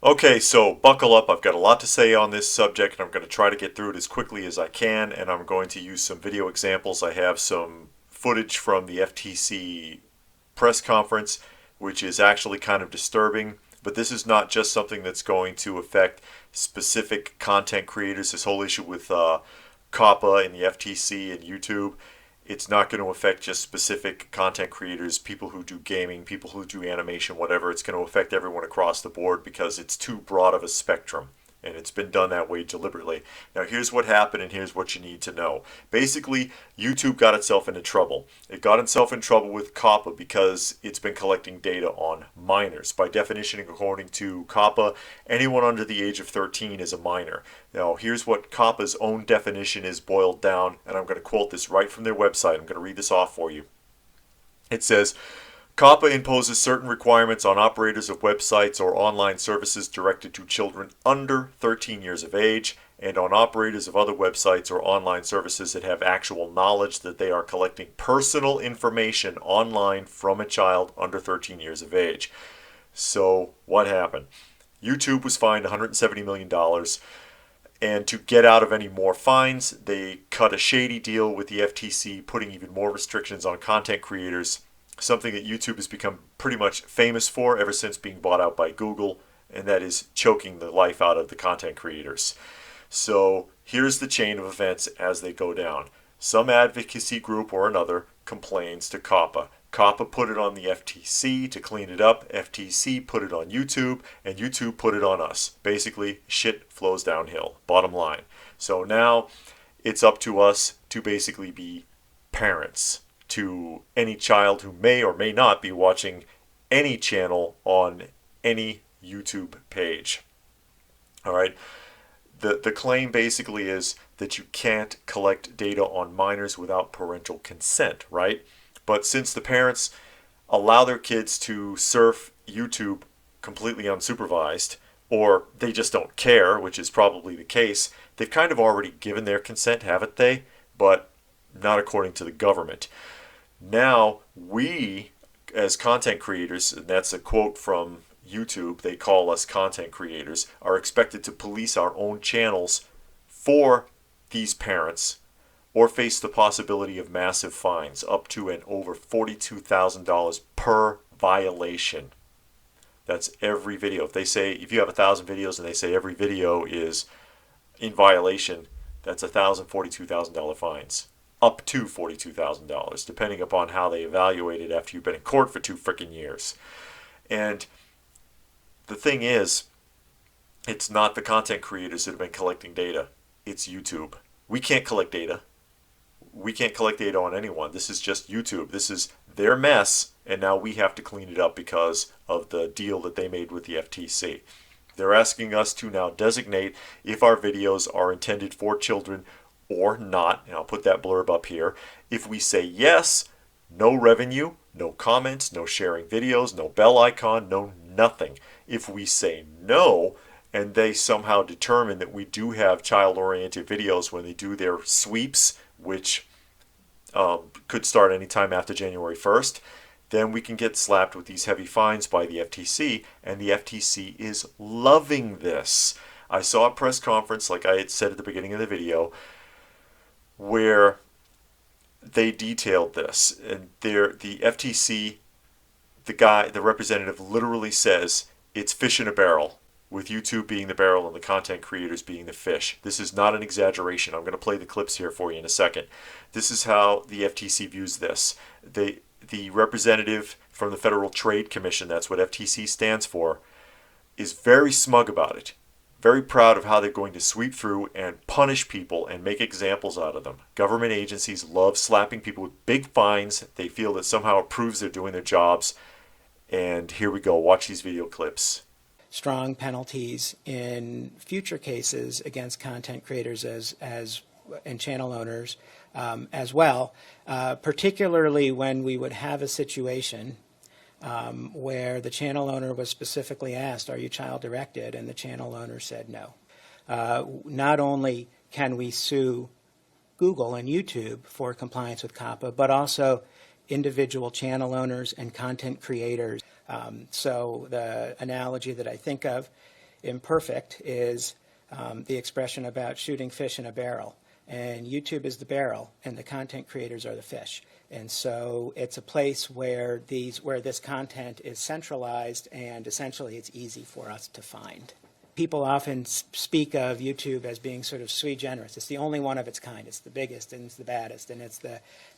Okay, so buckle up. I've got a lot to say on this subject, and I'm going to try to get through it as quickly as I can, and I'm going to use some video examples. I have some footage from the FTC press conference, which is actually kind of disturbing, but this is not just something that's going to affect specific content creators. This whole issue with COPPA and the FTC and YouTube, it's not going to affect just specific content creators, people who do gaming, people who do animation, whatever. It's going to affect everyone across the board because it's too broad of a spectrum. And it's been done that way deliberately. Now, here's what happened, and here's what you need to know. Basically, YouTube got itself into trouble. It got itself in trouble with COPPA because it's been collecting data on minors. By definition, according to COPPA, anyone under the age of 13 is a minor. Now, here's what COPPA's own definition is boiled down, and I'm going to quote this right from their website. I'm going to read this off for you. It says, COPPA imposes certain requirements on operators of websites or online services directed to children under 13 years of age and on operators of other websites or online services that have actual knowledge that they are collecting personal information online from a child under 13 years of age. So what happened? YouTube was fined $170 million. And to get out of any more fines, they cut a shady deal with the FTC, putting even more restrictions on content creators, something that YouTube has become pretty much famous for ever since being bought out by Google, and that is choking the life out of the content creators. So here's the chain of events as they go down. Some advocacy group or another complains to COPPA. COPPA put it on the FTC to clean it up. FTC put it on YouTube, and YouTube put it on us. Basically, shit flows downhill, bottom line. So now it's up to us to basically be parents to any child who may or may not be watching any channel on any YouTube page. All right. The claim basically is that you can't collect data on minors without parental consent, right? But since the parents allow their kids to surf YouTube completely unsupervised, or they just don't care, which is probably the case, they've kind of already given their consent, haven't they? But not according to the government. Now, we, as content creators, and that's a quote from YouTube, they call us content creators, are expected to police our own channels for these parents or face the possibility of massive fines, up to and over $42,000 per violation. That's every video. If they say, if you have 1,000 videos and they say every video is in violation, that's $1,042,000 fines. Up to $42,000, depending upon how they evaluate it after you've been in court for 2 freaking years. And the thing is, it's not the content creators that have been collecting data. It's YouTube. We can't collect data. We can't collect data on anyone. This is just YouTube. This is their mess, and now we have to clean it up because of the deal that they made with the FTC. They're asking us to now designate if our videos are intended for children or not, and I'll put that blurb up here. If we say yes, no revenue, no comments, no sharing videos, no bell icon, no nothing. If we say no, and they somehow determine that we do have child-oriented videos when they do their sweeps, which could start anytime after January 1st, then we can get slapped with these heavy fines by the FTC, and the FTC is loving this. I saw a press conference, like I had said at the beginning of the video, where they detailed this, and the FTC, the representative literally says it's fish in a barrel, with YouTube being the barrel and the content creators being the fish. This is not an exaggeration. I'm going to play the clips here for you in a second. This is how the FTC views this. The representative from the Federal Trade Commission, that's what FTC stands for, is very smug about it. Very proud of how they're going to sweep through and punish people and make examples out of them. Government agencies love slapping people with big fines. They feel that somehow it proves they're doing their jobs. And here we go. Watch these video clips. Strong penalties in future cases against content creators and channel owners as well, particularly when we would have a situation where the channel owner was specifically asked, are you child directed? And the channel owner said no. Not only can we sue Google and YouTube for compliance with COPPA, but also individual channel owners and content creators. So the analogy that I think of imperfect is the expression about shooting fish in a barrel. And YouTube is the barrel, and the content creators are the fish. And so it's a place where this content is centralized, and essentially it's easy for us to find. People often speak of YouTube as being sort of sui generis. It's the only one of its kind. It's the biggest, and it's the baddest,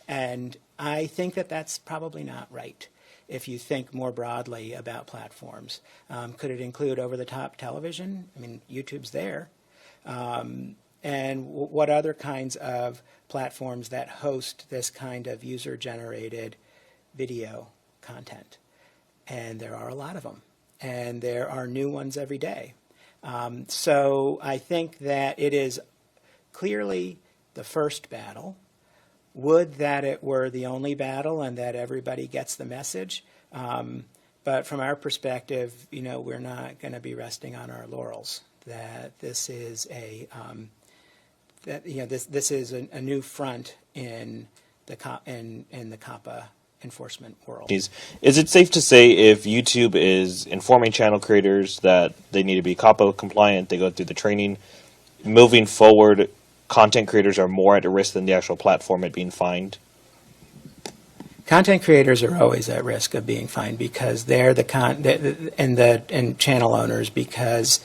and I think that that's probably not right. If you think more broadly about platforms, could it include over-the-top television? I mean, YouTube's there. And what other kinds of platforms that host this kind of user-generated video content? And there are a lot of them, and there are new ones every day. So I think that it is clearly the first battle. Would that it were the only battle and that everybody gets the message. But from our perspective, we're not going to be resting on our laurels. That this is this is a new front in the COPPA enforcement world. Is it safe to say if YouTube is informing channel creators that they need to be COPPA compliant, they go through the training, moving forward, content creators are more at risk than the actual platform at being fined? Content creators are always at risk of being fined because they're and channel owners, because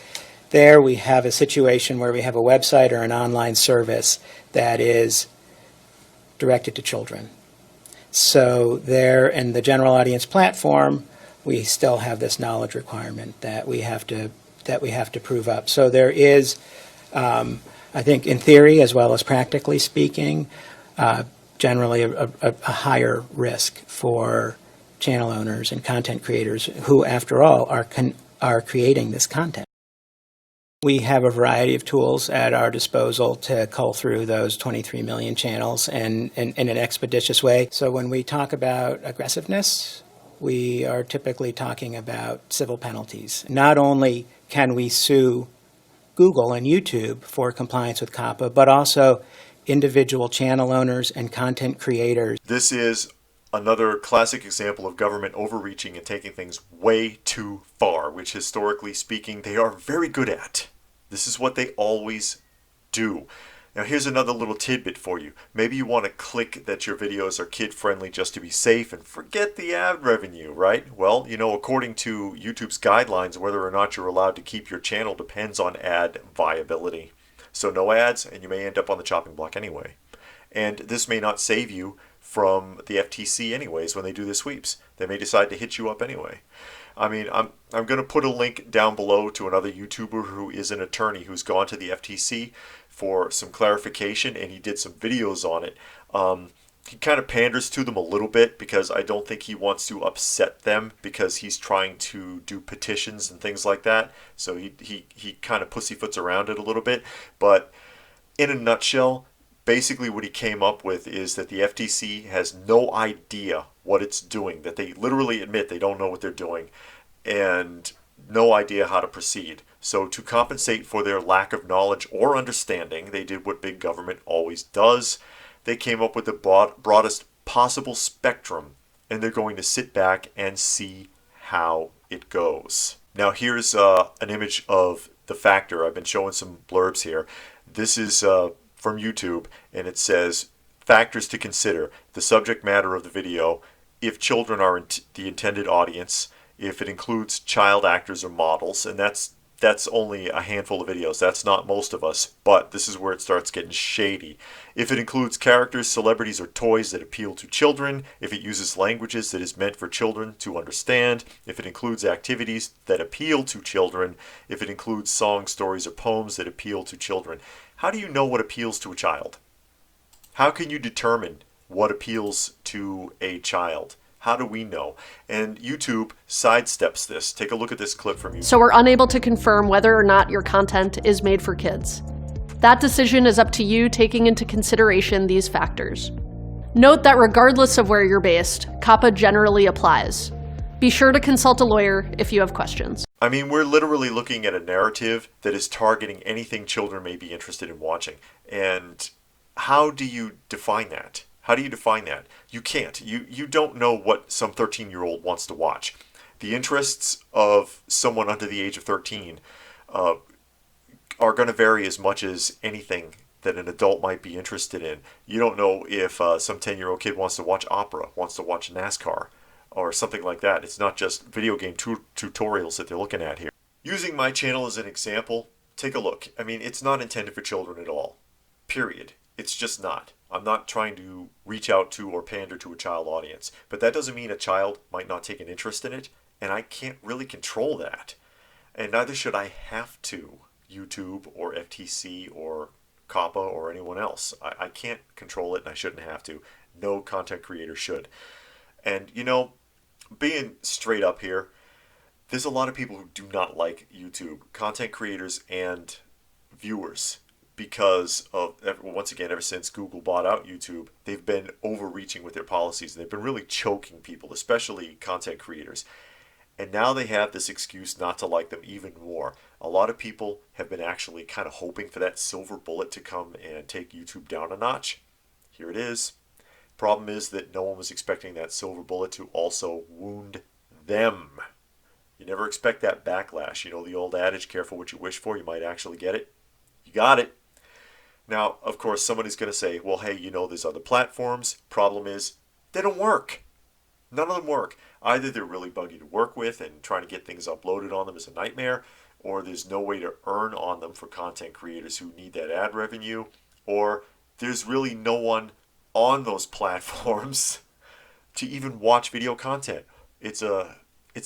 there we have a situation where we have a website or an online service that is directed to children. So there, in the general audience platform, we still have this knowledge requirement that we have to prove up. So there is, I think, in theory as well as practically speaking, generally a higher risk for channel owners and content creators who, after all, are creating this content. We have a variety of tools at our disposal to cull through those 23 million channels in an expeditious way. So when we talk about aggressiveness, we are typically talking about civil penalties. Not only can we sue Google and YouTube for compliance with COPPA, but also individual channel owners and content creators. This is another classic example of government overreaching and taking things way too far, which historically speaking they are very good at. This is what they always do. Now here's another little tidbit for you. Maybe you want to click that your videos are kid-friendly just to be safe and forget the ad revenue, right? Well, according to YouTube's guidelines, whether or not you're allowed to keep your channel depends on ad viability. So no ads, and you may end up on the chopping block anyway. And this may not save you from the FTC anyways when they do the sweeps. They may decide to hit you up anyway. I mean, I'm going to put a link down below to another YouTuber who is an attorney who's gone to the FTC for some clarification, and he did some videos on it. He kind of panders to them a little bit because I don't think he wants to upset them because he's trying to do petitions and things like that. So he kind of pussyfoots around it a little bit. But in a nutshell, basically what he came up with is that the FTC has no idea what it's doing, that they literally admit they don't know what they're doing and no idea how to proceed. So to compensate for their lack of knowledge or understanding, they did what big government always does. They came up with the broadest possible spectrum, and they're going to sit back and see how it goes. Now here's an image of the factor. I've been showing some blurbs here. This is from YouTube, and it says, factors to consider: the subject matter of the video, if children are the intended audience, if it includes child actors or models, and that's only a handful of videos. That's not most of us, but this is where it starts getting shady. If it includes characters, celebrities, or toys that appeal to children, if it uses languages that is meant for children to understand, if it includes activities that appeal to children, if it includes songs, stories, or poems that appeal to children. How do you know what appeals to a child? How can you determine what appeals to a child? How do we know? And YouTube sidesteps this. Take a look at this clip from YouTube. So we're unable to confirm whether or not your content is made for kids. That decision is up to you, taking into consideration these factors. Note that regardless of where you're based, COPPA generally applies. Be sure to consult a lawyer if you have questions. I mean, we're literally looking at a narrative that is targeting anything children may be interested in watching. And how do you define that? How do you define that? You can't. You don't know what some 13-year-old wants to watch. The interests of someone under the age of 13 are going to vary as much as anything that an adult might be interested in. You don't know if some 10-year-old kid wants to watch opera, wants to watch NASCAR, or something like that. It's not just video game tutorials that they're looking at here. Using my channel as an example, take a look. I mean, it's not intended for children at all. Period. It's just not. I'm not trying to reach out to or pander to a child audience. But that doesn't mean a child might not take an interest in it, and I can't really control that. And neither should I have to, YouTube or FTC or COPPA or anyone else. I can't control it, and I shouldn't have to. No content creator should. And, you know, being straight up here, there's a lot of people who do not like YouTube, content creators and viewers, because of, once again, ever since Google bought out YouTube, they've been overreaching with their policies. They've been really choking people, especially content creators. And now they have this excuse not to like them even more. A lot of people have been actually kind of hoping for that silver bullet to come and take YouTube down a notch. Here it is. Problem is that no one was expecting that silver bullet to also wound them. You never expect that backlash. You know the old adage, careful what you wish for, you might actually get it. You got it. Now, of course, somebody's going to say, well, hey, you know there's other platforms. Problem is, they don't work. None of them work. Either they're really buggy to work with and trying to get things uploaded on them is a nightmare, or there's no way to earn on them for content creators who need that ad revenue, or there's really no one on those platforms to even watch video content. It's a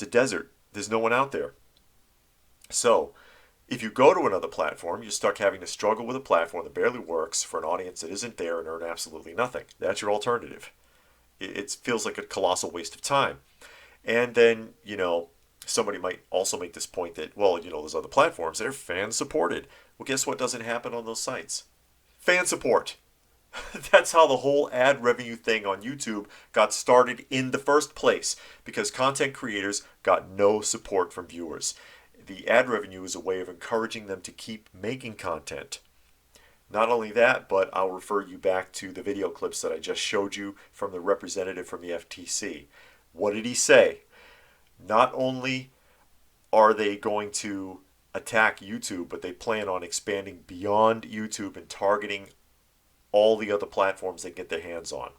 desert. There's no one out there. So, if you go to another platform, you're stuck having to struggle with a platform that barely works for an audience that isn't there and earn absolutely nothing. That's your alternative. It feels like a colossal waste of time. And then, you know, somebody might also make this point that, well, you know, those other platforms, they're fan supported. Well, guess what doesn't happen on those sites? Fan support. That's how the whole ad revenue thing on YouTube got started in the first place, because content creators got no support from viewers. The ad revenue is a way of encouraging them to keep making content. Not only that, but I'll refer you back to the video clips that I just showed you from the representative from the FTC. What did he say? Not only are they going to attack YouTube, but they plan on expanding beyond YouTube and targeting all the other platforms they get their hands on.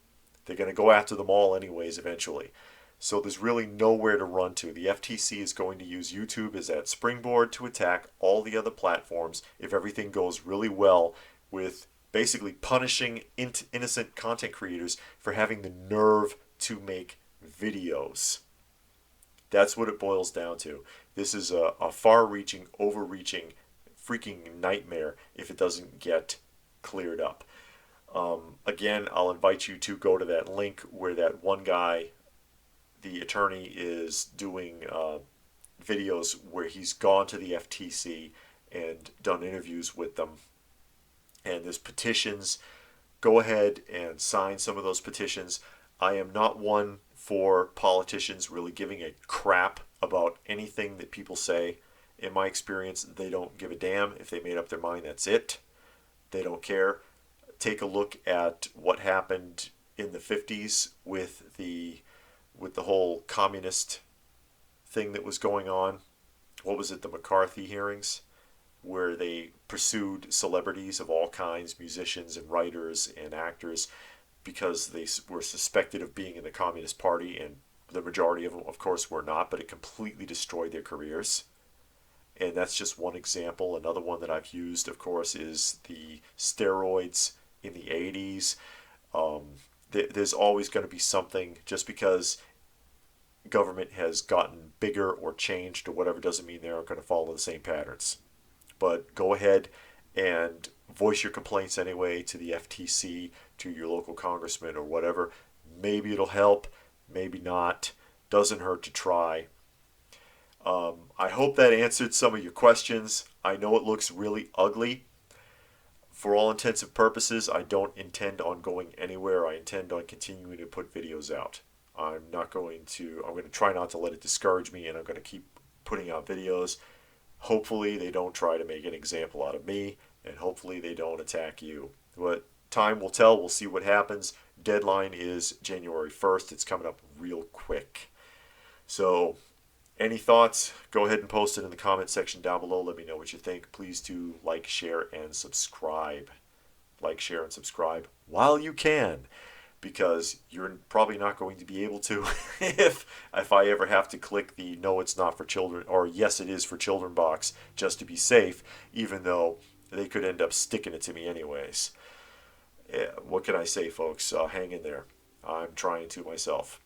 They're going to go after them all anyways eventually. So there's really nowhere to run to. The FTC is going to use YouTube as that springboard to attack all the other platforms if everything goes really well, with basically punishing innocent content creators for having the nerve to make videos. That's what it boils down to. This is a far-reaching, overreaching, freaking nightmare if it doesn't get cleared up. Again, I'll invite you to go to that link where that one guy, the attorney, is doing videos where he's gone to the FTC and done interviews with them. And there's petitions. Go ahead and sign some of those petitions. I am not one for politicians really giving a crap about anything that people say. In my experience, they don't give a damn. If they made up their mind, that's it. They don't care. Take a look at what happened in the 50s with the whole communist thing that was going on. What was it, the McCarthy hearings, where they pursued celebrities of all kinds, musicians and writers and actors, because they were suspected of being in the Communist Party, and the majority of them, of course, were not, but it completely destroyed their careers. And that's just one example. Another one that I've used, of course, is the steroids in the 80s. There's always going to be something. Just because government has gotten bigger or changed or whatever doesn't mean they aren't going to follow the same patterns. But go ahead and voice your complaints anyway to the FTC, to your local congressman or whatever. Maybe it'll help, maybe not. Doesn't hurt to try. I hope that answered some of your questions. I know it looks really ugly. For all intents and purposes, I don't intend on going anywhere. I intend on continuing to put videos out. I'm going to try not to let it discourage me, and I'm going to keep putting out videos. Hopefully they don't try to make an example out of me, and hopefully they don't attack you. But time will tell. We'll see what happens. Deadline is January 1st. It's coming up real quick. So Any thoughts? Go ahead and post it in the comment section down below. Let me know what you think. Please do like, share, and subscribe. Like, share, and subscribe while you can, because you're probably not going to be able to if I ever have to click the no it's not for children or yes it is for children box just to be safe, even though they could end up sticking it to me anyways. What can I say, folks? Hang in there. I'm trying to myself.